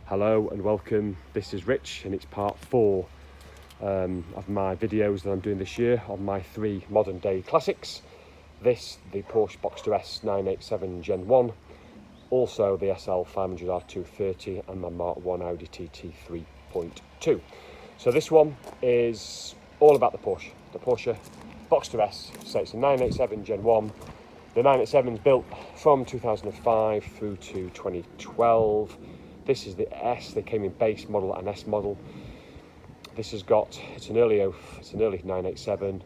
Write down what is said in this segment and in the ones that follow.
Hello and welcome, this is Rich and it's part 4 of my videos that I'm doing this year on my 3 modern day classics. This, the Porsche Boxster S 987 Gen 1, also the SL 500R230 and my Mark 1 Audi TT 3.2. So this one is all about the Porsche Boxster S. So it's a 987 Gen 1. The 987 is built from 2005 through to 2012. This is the S. They came in base model and S model. This has got, it's an early 987.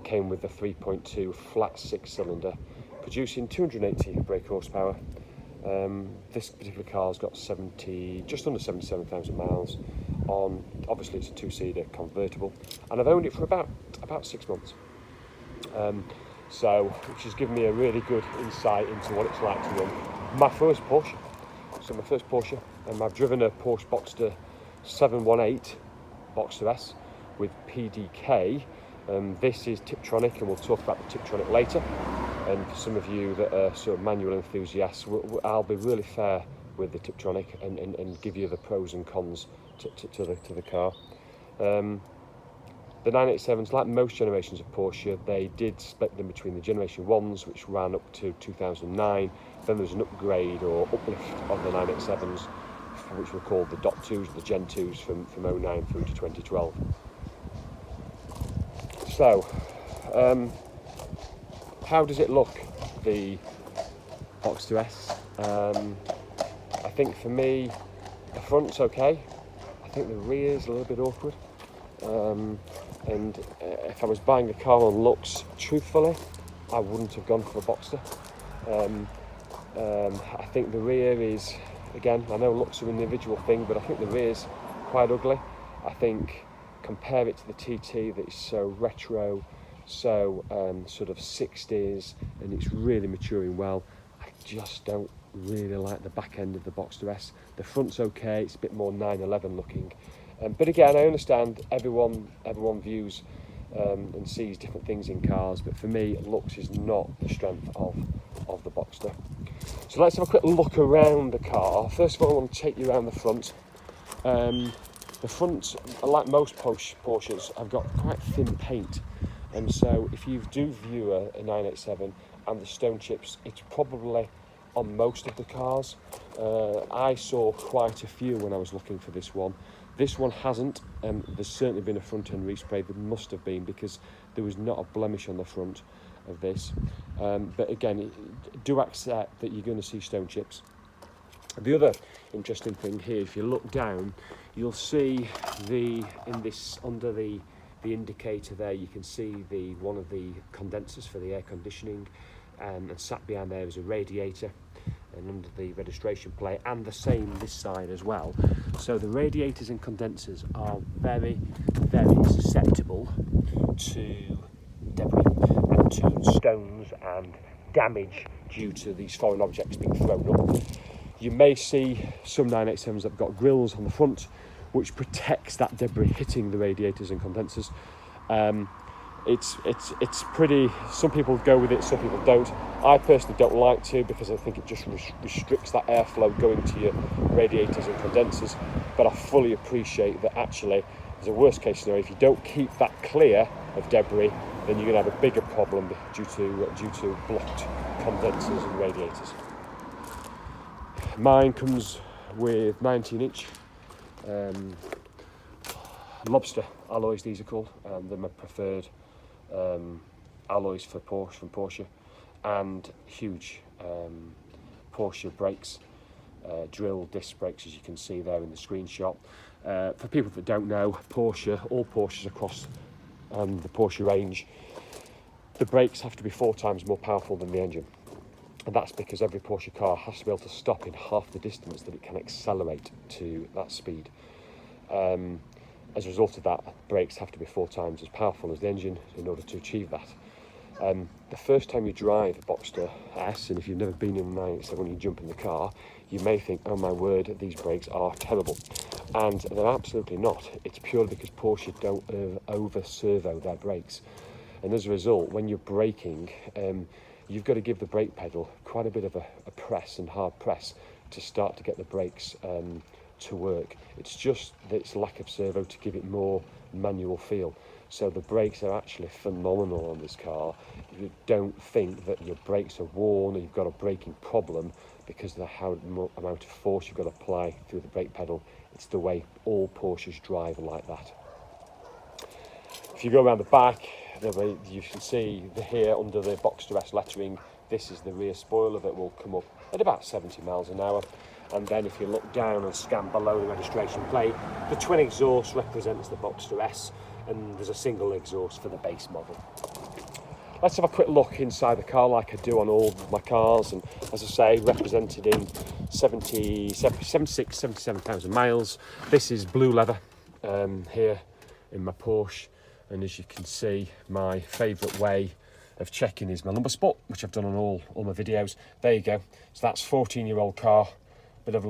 Came with the 3.2 flat 6-cylinder, producing 280 brake horsepower. This particular car's got just under 77,000 miles on. Obviously, it's a 2-seater convertible, and I've owned it for about 6 months. Which has given me a really good insight into what it's like to run my first Porsche. So my first Porsche, and I've driven a Porsche Boxster 718 Boxster S with PDK. This is Tiptronic, and we'll talk about the Tiptronic later. And for some of you that are sort of manual enthusiasts, I'll be really fair with the Tiptronic and give you the pros and cons to the car. The 987s, like most generations of Porsche, they did split them between the Generation 1s, which ran up to 2009. Then there was an upgrade or uplift of the 987s, which were called the Dot 2s, the Gen 2s from 09 through to 2012. So, how does it look, the Boxster S? I think for me, the front's okay. I think the rear's a little bit awkward. And if I was buying a car on looks, truthfully, I wouldn't have gone for a Boxster. I think the rear is, again, I know looks are an individual thing, but I think the rear's quite ugly. I think, compare it to the TT that is so retro, so sort of 60s, and it's really maturing well. I just don't really like the back end of the Boxster S. The front's okay, it's a bit more 911 looking. But again, I understand everyone views and sees different things in cars, but for me, looks is not the strength of the Boxster. So let's have a quick look around the car. First of all, I want to take you around the front. The front, like most Porsches, have got quite thin paint, and so if you do view a 987 and the stone chips, it's probably on most of the cars. I saw quite a few when I was looking for this one. This one hasn't. There's certainly been a front end respray. There must have been, because there was not a blemish on the front of this. But again, do accept that you're going to see stone chips. The other interesting thing here, if you look down, you'll see under the indicator there, you can see one of the condensers for the air conditioning, and sat behind there is a radiator, and under the registration plate, and the same this side as well. So the radiators and condensers are very, very susceptible to debris and to stones and damage due to these foreign objects being thrown up. You may see some 987s that have got grills on the front, which protects that debris hitting the radiators and condensers. It's pretty, some people go with it, some people don't. I personally don't like to, because I think it just restricts that airflow going to your radiators and condensers, but I fully appreciate that actually there's a worst case scenario. If you don't keep that clear of debris, then you're going to have a bigger problem due to blocked condensers and radiators. Mine comes with 19-inch lobster alloys, these are called. They're my preferred alloys from Porsche, and huge Porsche brakes, drill disc brakes, as you can see there in the screenshot. For people that don't know, all Porsches across the Porsche range, the brakes have to be 4 times more powerful than the engine. And that's because every Porsche car has to be able to stop in half the distance that it can accelerate to that speed. As a result of that, brakes have to be 4 times as powerful as the engine in order to achieve that. The first time you drive a Boxster S, and if you've never been in a 987, when you jump in the car, you may think, oh my word, these brakes are terrible. And they're absolutely not. It's purely because Porsche don't over-servo their brakes. And as a result, when you're braking, you've got to give the brake pedal quite a bit of a press and hard press to start to get the brakes to work. It's just its lack of servo to give it more manual feel. So the brakes are actually phenomenal on this car. You don't think that your brakes are worn or you've got a braking problem because of the amount of force you've got to apply through the brake pedal. It's the way all Porsches drive like that. If you go around the back, you can see here under the Boxster S lettering, this is the rear spoiler that will come up at about 70 miles an hour. And then if you look down and scan below the registration plate, the twin exhaust represents the Boxster S, and there's a single exhaust for the base model. Let's have a quick look inside the car like I do on all my cars, and as I say, represented in 77,000 miles. This is blue leather here in my Porsche, and as you can see, my favourite way of checking is my lumbar spot, which I've done on all my videos. There you go. So that's 14-year-old car, bit of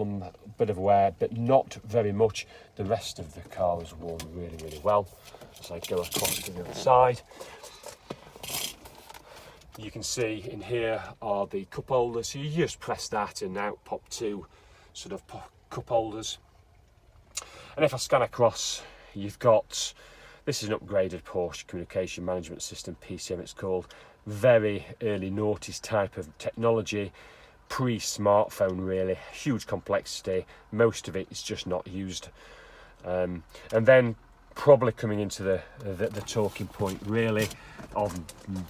wear, but not very much. The rest of the car is worn really, really well. So I go across to the other side. You can see in here are the cup holders. So you just press that and out pop two sort of cup holders. And if I scan across, you've got, this is an upgraded Porsche communication management system, PCM it's called. Very early noughties type of technology, pre-smartphone really, huge complexity. Most of it is just not used. And then probably coming into the talking point really of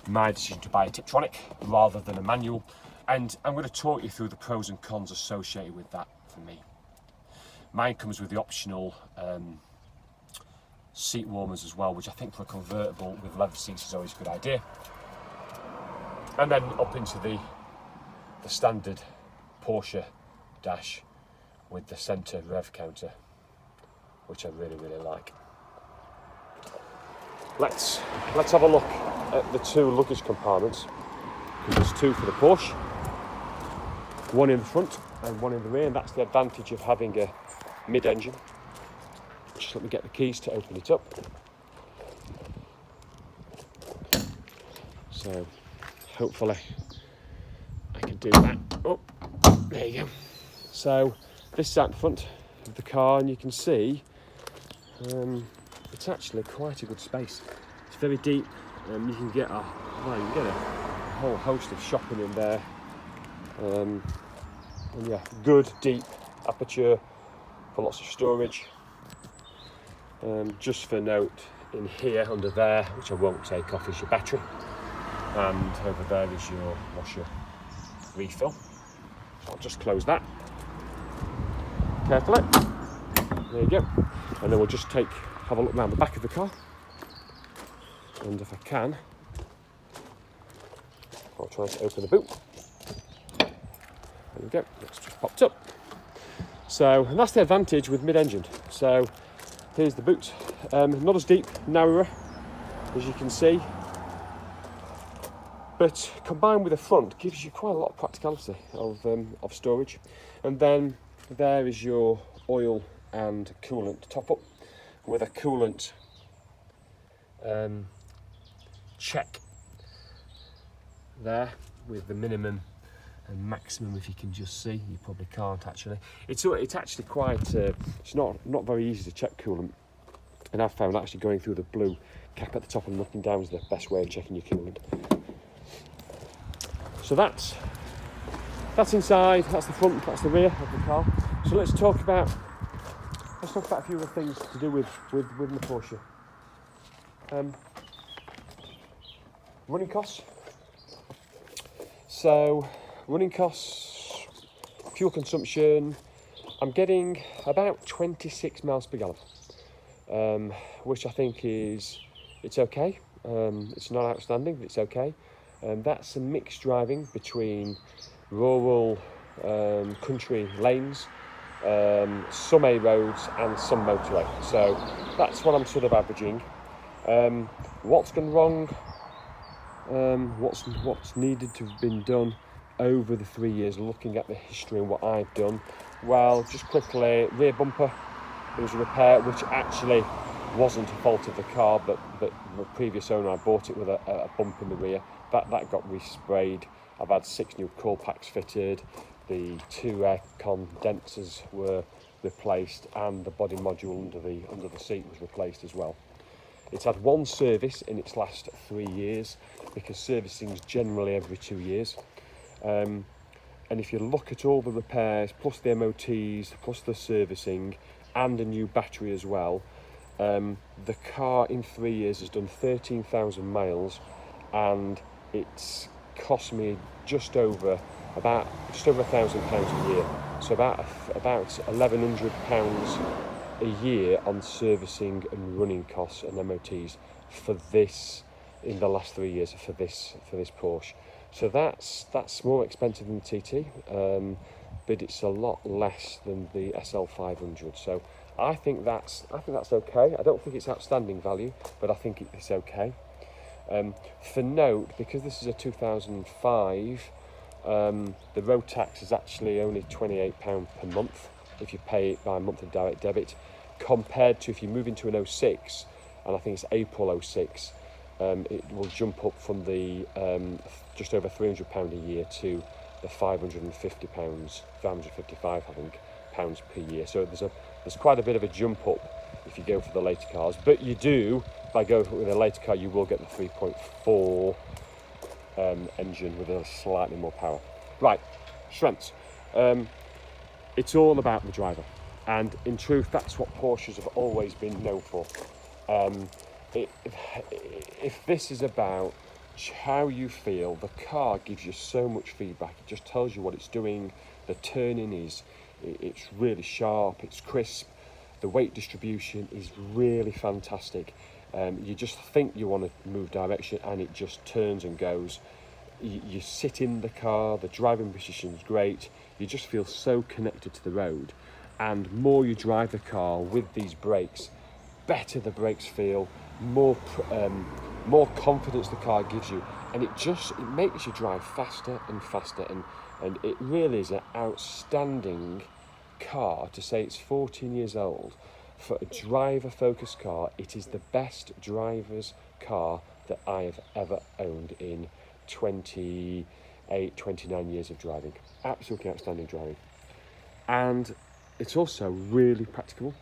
my decision to buy a Tiptronic rather than a manual, and I'm going to talk you through the pros and cons associated with that for me. Mine comes with the optional seat warmers as well, which I think for a convertible with leather seats is always a good idea. And then up into the standard Porsche dash with the centre rev counter, which I really, really like. Let's have a look at the two luggage compartments, because there's two for the Porsche, one in the front and one in the rear, and that's the advantage of having a mid-engine. Just let me get the keys to open it up. So hopefully I can do that. Oh, there you go. So this is out the front of the car, and you can see it's actually quite a good space. It's very deep. You can get a whole host of shopping in there. And yeah, good deep aperture for lots of storage. Just for note, in here under there, which I won't take off, is your battery, and over there is your washer refill. So I'll just close that carefully. There you go. And then we'll just have a look around the back of the car, and if I can, I'll try to open the boot. There we go, it's just popped up. So, and that's the advantage with mid-engine. So here's the boot, not as deep, narrower, as you can see, but combined with the front gives you quite a lot of practicality of storage. And then there is your oil and coolant top up with a coolant check there with the minimum and maximum. If you can just see, you probably can't actually. It's actually quite it's not very easy to check coolant, and I've found actually going through the blue cap at the top and looking down is the best way of checking your coolant. So that's inside, that's the front, that's the rear of the car. So let's talk about a few other things to do with the Porsche. Running costs. So running costs, fuel consumption, I'm getting about 26 miles per gallon, which I think it's okay. It's not outstanding, but it's okay. That's a mixed driving between rural country lanes, some A roads and some motorway. So that's what I'm sort of averaging. What's gone wrong? What's needed to have been done over the 3 years, looking at the history and what I've done? Well, just quickly, rear bumper, there was a repair which actually wasn't a fault of the car, but the previous owner, I bought it with a bump in the rear. That got resprayed. I've had 6 new coil packs fitted. the 2 air condensers were replaced, and the body module under the seat was replaced as well. It's had 1 service in its last 3 years, because servicing is generally every 2 years. And if you look at all the repairs, plus the MOTs, plus the servicing, and a new battery as well, the car in 3 years has done 13,000 miles, and it's cost me just over £1,000 a year. So about £1,100 a year on servicing and running costs and MOTs for this in the last 3 years for this Porsche. So that's more expensive than the TT, but it's a lot less than the SL500. So I think that's okay. I don't think it's outstanding value, but I think it's okay. For note, because this is a 2005, the road tax is actually only £28 per month if you pay it by monthly direct debit, compared to if you move into an 06, and I think it's April 06, it will jump up from the just over £300 a year to the £550, £555 I think, pounds per year. So there's quite a bit of a jump up if you go for the later cars, but you do, by going with a later car, you will get the 3.4 engine with a slightly more power. Right, strengths. It's all about the driver, and in truth that's what Porsches have always been known for. If this is about how you feel, the car gives you so much feedback. It just tells you what it's doing. The turning it's really sharp, it's crisp, the weight distribution is really fantastic. You just think you want to move direction and it just turns and goes. You sit in the car, the driving position is great, you just feel so connected to the road, and more you drive the car with these brakes, better the brakes feel, more confidence the car gives you, and it makes you drive faster and faster, and it really is an outstanding car. To say it's 14 years old, for a driver-focused car, it is the best driver's car that I have ever owned in 28, 29 years of driving. Absolutely outstanding driving. And it's also really practical.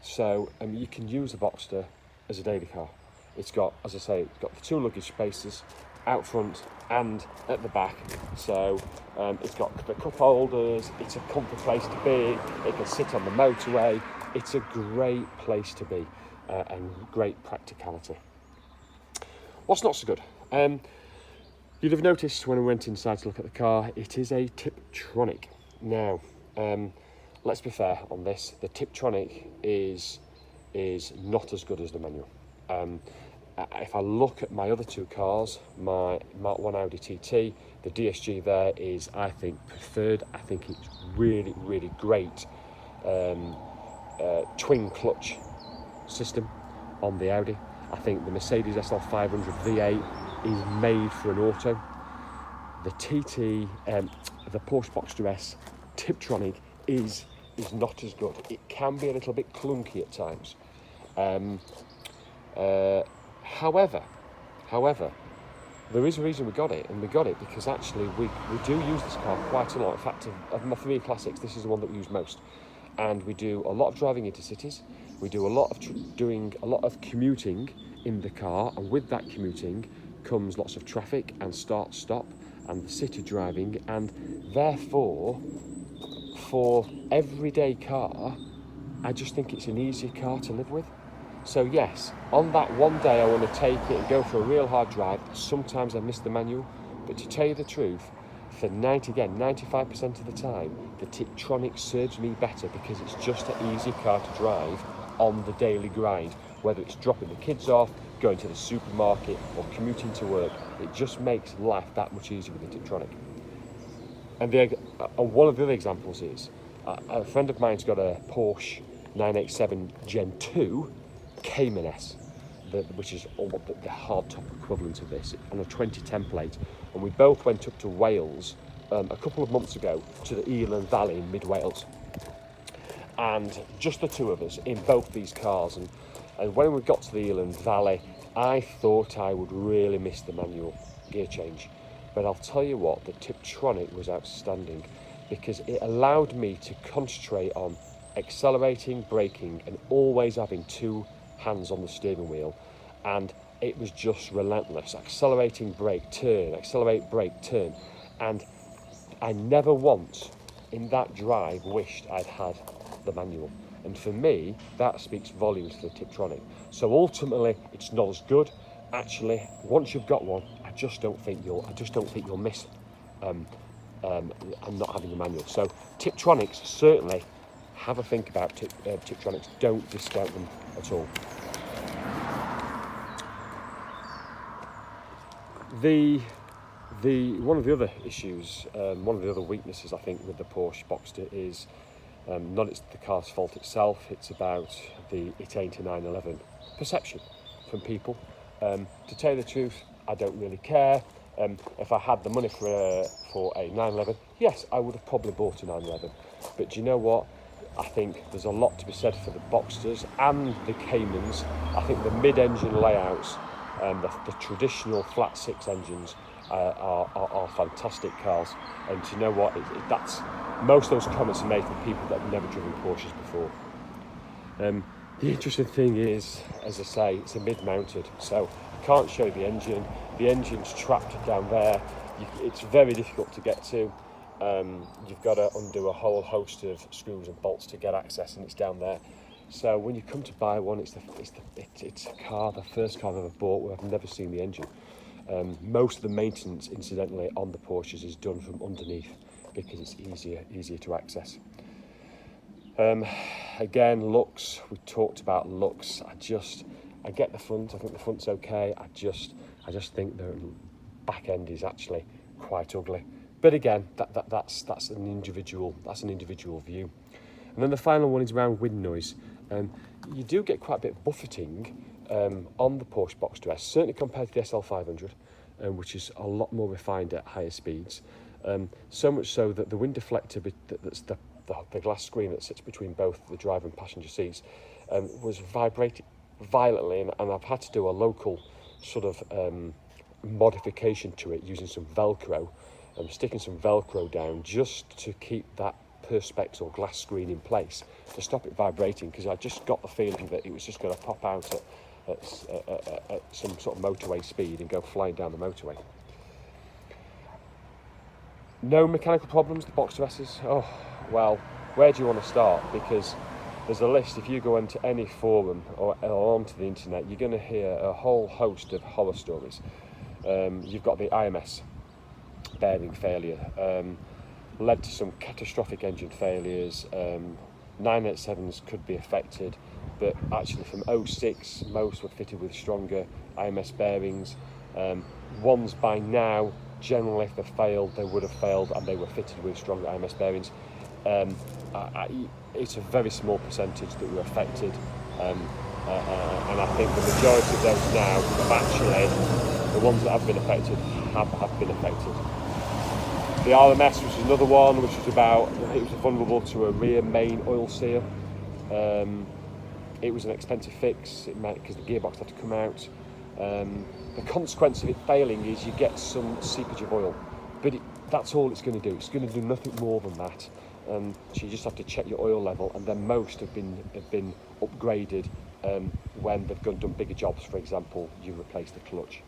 So you can use the Boxster as a daily car. It's got, as I say, it's got the 2 luggage spaces out front and at the back. So it's got the cup holders, it's a comfy place to be, it can sit on the motorway. It's a great place to be, and great practicality. What's not so good? You'd have noticed when we went inside to look at the car, it is a Tiptronic. Now, let's be fair on this. The Tiptronic is not as good as the manual. If I look at my other 2 cars, my Mark 1 Audi TT, the DSG there is, I think, preferred. I think it's really, really great twin clutch system on the Audi. I think the Mercedes SL500 V8 is made for an auto. The TT, the Porsche Boxster S Tiptronic is not as good. It can be a little bit clunky at times. However, there is a reason we got it, and we got it because actually we do use this car quite a lot. In fact, of my 3 classics, this is the one that we use most. And we do a lot of driving into cities. We do a lot of doing a lot of commuting in the car, and with that commuting comes lots of traffic and start-stop and the city driving, and therefore, for everyday car, I just think it's an easier car to live with. So yes, on that one day I want to take it and go for a real hard drive. Sometimes I miss the manual, but to tell you the truth, for 95% of the time, the Tiptronic serves me better because it's just an easy car to drive on the daily grind. Whether it's dropping the kids off, going to the supermarket, or commuting to work, it just makes life that much easier with the Tiptronic. And one of the other examples is, a friend of mine's got a Porsche 987 Gen 2 Cayman S, which is the hardtop equivalent of this, on a 2010 plate. And we both went up to Wales a couple of months ago to the Elan Valley in mid-Wales. And just the 2 of us in both these cars. And when we got to the Elan Valley, I thought I would really miss the manual gear change. But I'll tell you what, the Tiptronic was outstanding. because it allowed me to concentrate on accelerating, braking, and always having two hands on the steering wheel. And it was just relentless. Accelerating, brake, turn, accelerate, brake, turn. And I never once in that drive wished I'd had the manual. And for me, that speaks volumes to the Tiptronic. So ultimately, it's not as good. Actually, once you've got one, I just don't think you'll miss and not having the manual. So Tiptronics, certainly have a think about Tiptronics. Don't discount them at all. The one of the other issues, one of the other weaknesses I think with the Porsche Boxster is not it's the car's fault itself. It's about it ain't a 911 perception from people. To tell you the truth, I don't really care. If I had the money for a 911, yes, I would have probably bought a 911. But do you know what? I think there's a lot to be said for the Boxsters and the Caymans. I think the mid-engine layouts, the traditional flat six engines are fantastic cars. And do you know what? That's most of those comments are made from people that have never driven Porsches before. The interesting thing is, as I say, it's a mid-mounted, so I can't show you the engine. The engine's trapped down there. It's very difficult to get to. You've got to undo a whole host of screws and bolts to get access, and it's down there. So when you come to buy one, it's a car, the first car I've ever bought where I've never seen the engine. Most of the maintenance, incidentally, on the Porsches is done from underneath because it's easier to access. Again, looks, we talked about looks. I get the front, I think the front's okay. I just think the back end is actually quite ugly. But again, that's an individual view. And then the final one is around wind noise. You do get quite a bit of buffeting on the Porsche Boxster S, certainly compared to the SL500, which is a lot more refined at higher speeds. So much so that the wind deflector, that's the glass screen that sits between both the driver and passenger seats, was vibrating violently, and I've had to do a local sort of modification to it using some Velcro. Sticking some Velcro down just to keep that perspex or glass screen in place to stop it vibrating, because I just got the feeling that it was just going to pop out at some sort of motorway speed and go flying down the motorway. No mechanical problems, the Boxster S's. Oh, well, where do you want to start? Because there's a list. If you go into any forum or onto the internet, you're going to hear a whole host of horror stories. You've got the IMS bearing failure, led to some catastrophic engine failures. 987s could be affected, but actually from 06 most were fitted with stronger IMS bearings. Ones by now, generally if they failed, they would have failed and they were fitted with stronger IMS bearings. It's a very small percentage that were affected, and I think the majority of those now have actually, the ones that have been affected have been affected. The RMS, which is another one, which was about, it was vulnerable to a rear main oil seal. It was an expensive fix, because the gearbox had to come out. The consequence of it failing is you get some seepage of oil, but that's all it's going to do. It's going to do nothing more than that. So you just have to check your oil level, and then most have been upgraded when they've done bigger jobs. For example, you replace the clutch.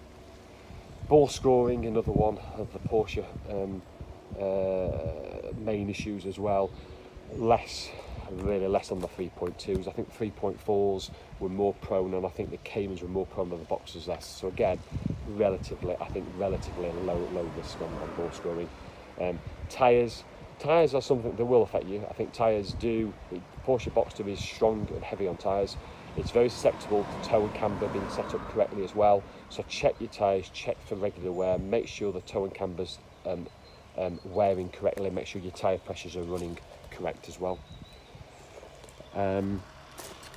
Ball scoring, another one of the Porsche main issues as well. Really less on the 3.2s. I think 3.4s were more prone, and I think the Caymans were more prone than the Boxsters less. So again, relatively low risk on ball scoring. Tyres are something that will affect you. I think tyres do. The Porsche Boxster is strong and heavy on tyres. It's very susceptible to toe and camber being set up correctly as well. So check your tyres, check for regular wear, make sure the toe and camber's wearing correctly, make sure your tyre pressures are running correct as well. And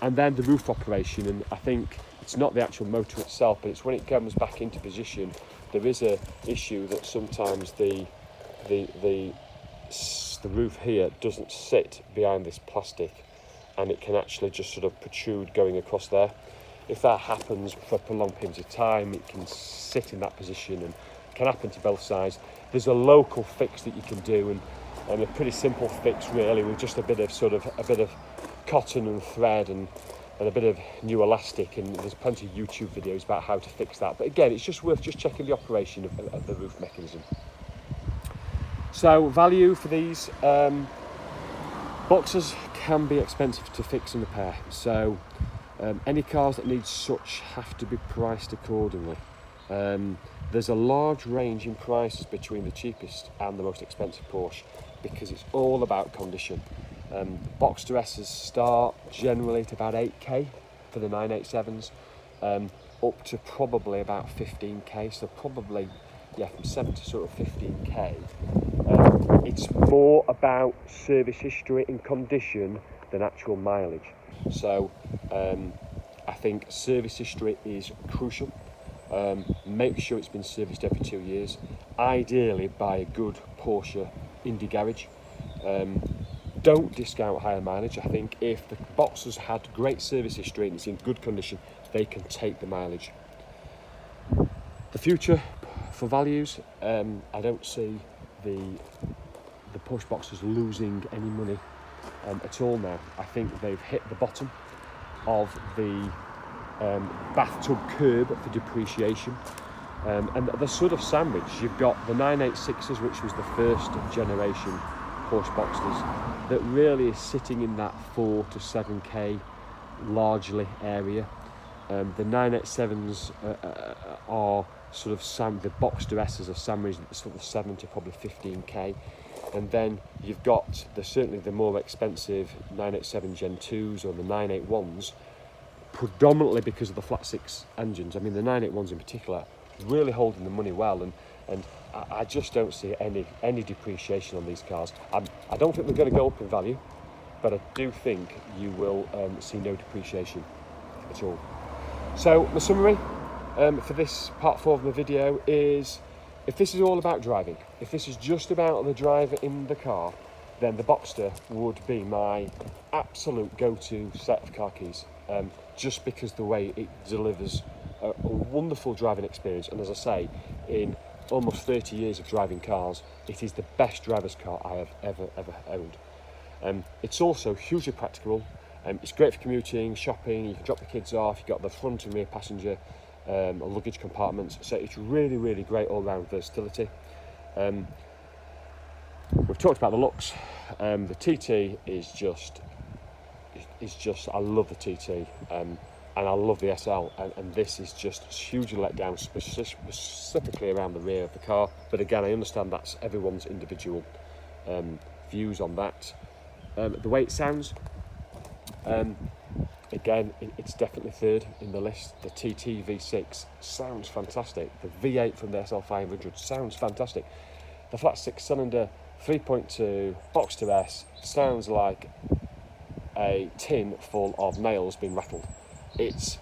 then the roof operation, and I think it's not the actual motor itself, but it's when it comes back into position, there is a issue that sometimes the roof here doesn't sit behind this plastic, and it can actually just sort of protrude going across there. If that happens for prolonged periods of time, it can sit in that position, and can happen to both sides. There's a local fix that you can do, and and a pretty simple fix really, with just a bit of cotton and thread and a bit of new elastic, and there's plenty of YouTube videos about how to fix that. But again, it's just worth just checking the operation of the roof mechanism. So value for these Boxsters can be expensive to fix and repair, so any cars that need such have to be priced accordingly. There's a large range in prices between the cheapest and the most expensive Porsche, because it's all about condition. Boxster S's start generally at about 8k for the 987s, up to probably about 15k, so probably from 7 to sort of 15k. It's more about service history and condition than actual mileage. So I think service history is crucial. Make sure it's been serviced every 2 years, ideally by a good Porsche indie garage. Don't discount higher mileage. I think if the Boxsters had great service history and it's in good condition, they can take the mileage. The future for values, I don't see the Porsche Boxsters losing any money at all now. I think they've hit the bottom of the bathtub curb for depreciation, and the sort of sandwich, you've got the 986s, which was the first generation Porsche Boxsters, that really is sitting in that 4 to 7k largely area. The 987s are sort of the Boxster S's are sandwiched at sort of 7 to probably 15k, and then you've got certainly the more expensive 987 Gen 2s or the 981s, predominantly because of the flat six engines. I mean, the 981s in particular really holding the money well, and I just don't see any depreciation on these cars. I don't think they're going to go up in value, but I do think you will see no depreciation at all. So the summary for this part 4 of the video is, if this is all about driving, if this is just about the driver in the car, then the Boxster would be my absolute go-to set of car keys, just because the way it delivers a wonderful driving experience. And as I say, in almost 30 years of driving cars, it is the best driver's car I have ever owned. It's also hugely practical. It's great for commuting, shopping. You can drop the kids off. You've got the front and rear passenger luggage compartments, so it's really great all-round versatility. We've talked about the looks. The TT is just I love the TT, and I love the SL, and this is just hugely let down, specifically around the rear of the car. But again, I understand that's everyone's individual views on that. The way it sounds, again, it's definitely third in the list. The TT V6 sounds fantastic. The V8 from the SL500 sounds fantastic. The flat 6-cylinder 3.2 Boxster S sounds like a tin full of nails being rattled. Yes,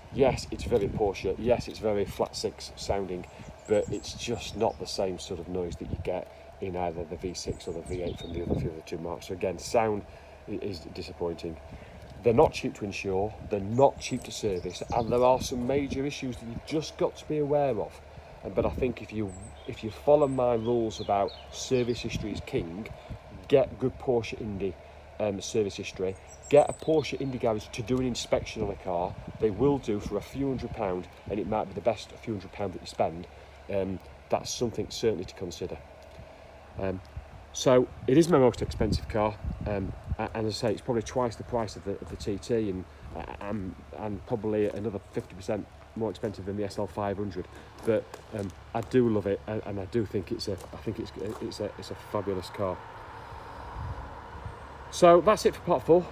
it's very Porsche, yes, it's very flat 6 sounding, but it's just not the same sort of noise that you get in either the V6 or the V8 from the other two marks. So again, sound is disappointing. They're not cheap to insure, they're not cheap to service, and there are some major issues that you've just got to be aware of. But I think if you follow my rules about service history is king, get good Porsche Indy service history, get a Porsche Indy garage to do an inspection on a car. They will do for a few £100, and it might be the best few £100 that you spend. That's something certainly to consider. So it is my most expensive car, and as I say, it's probably twice the price of the TT, and probably another 50% more expensive than the SL500. But I do love it, and I do think it's a fabulous car. So that's it for part 4.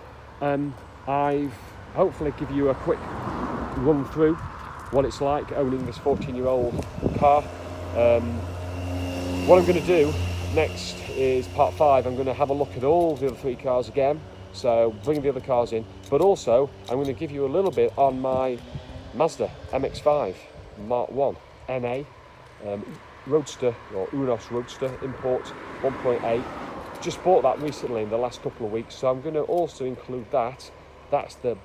I've hopefully give you a quick run through what it's like owning this 14-year-old car. What I'm going to do next is part 5. I'm going to have a look at all the other 3 cars again, so bring the other cars in, but also I'm going to give you a little bit on my Mazda MX-5 Mark 1 NA Roadster, or Unos Roadster Import 1.8. Just bought that recently in the last couple of weeks, so I'm going to also include that. That's the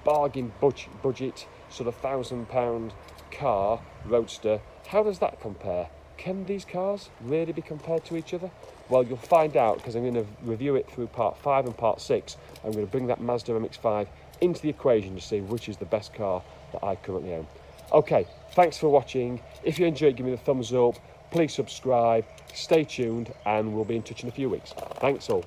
bargain budget sort of £1,000 car Roadster. How does that compare can these cars really be compared to each other? Well, you'll find out, because I'm going to review it through part 5 and part 6. I'm going to bring that Mazda MX-5 into the equation to see which is the best car that I currently own. Okay, thanks for watching. If you enjoyed, give me the thumbs up. Please subscribe, stay tuned, and we'll be in touch in a few weeks. Thanks all.